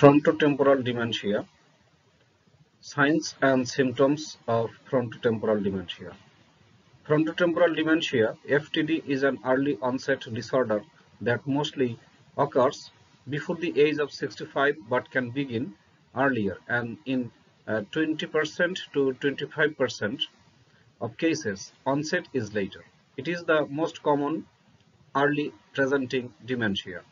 Frontotemporal dementia. Signs and symptoms of frontotemporal dementia. Frontotemporal dementia (FTD) is an early onset disorder that mostly occurs before the age of 65 but can begin earlier, and in 20% to 25% of cases onset is later. It is the most common early presenting dementia.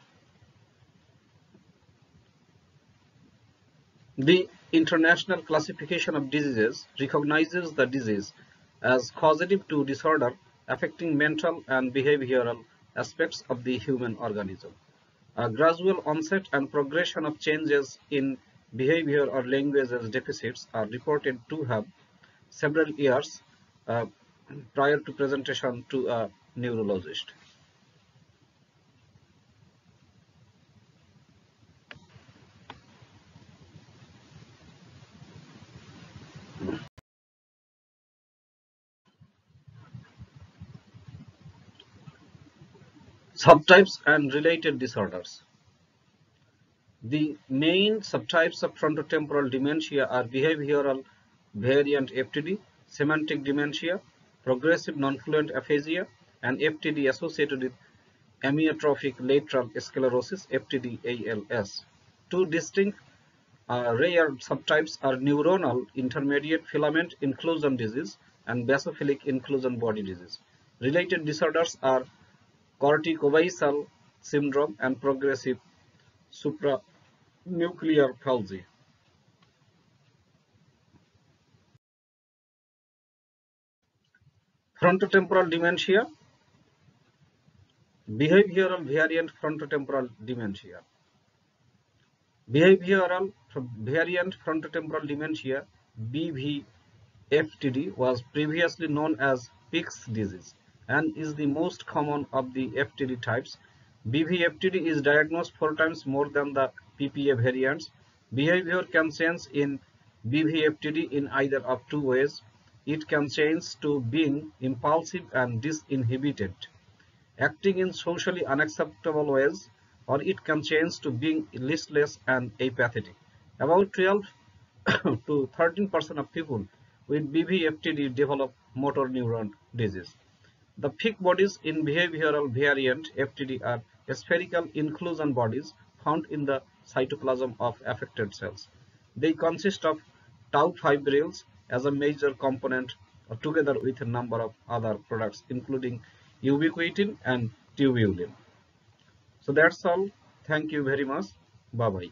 The International Classification of Diseases recognizes the disease as causative to disorder affecting mental and behavioral aspects of the human organism. A gradual onset and progression of changes in behavior or language deficits are reported to have several years uh, prior to presentation to a neurologist. Subtypes and related disorders. The main subtypes of frontotemporal dementia are behavioral variant FTD, semantic dementia, progressive nonfluent aphasia, and FTD associated with amyotrophic lateral sclerosis (FTD-ALS). Two distinct rare subtypes are neuronal intermediate filament inclusion disease and basophilic inclusion body disease. Related disorders are corticobasal syndrome and progressive supranuclear palsy. Frontotemporal dementia, behavioral variant frontotemporal dementia. Behavioral variant frontotemporal dementia (BVFTD) was previously known as Pick's disease and is the most common of the FTD types. BVFTD is diagnosed 4 times more than the PPA variants. Behavior can change in BVFTD in either of two ways. It can change to being impulsive and disinhibited, acting in socially unacceptable ways, or it can change to being listless and apathetic. About 12 to 13% of people with BVFTD develop motor neuron disease. The peak bodies in behavioral variant FTD are spherical inclusion bodies found in the cytoplasm of affected cells. They consist of tau fibrils as a major component together with a number of other products including ubiquitin and tubulin. So that's all. Thank you very much. Bye bye.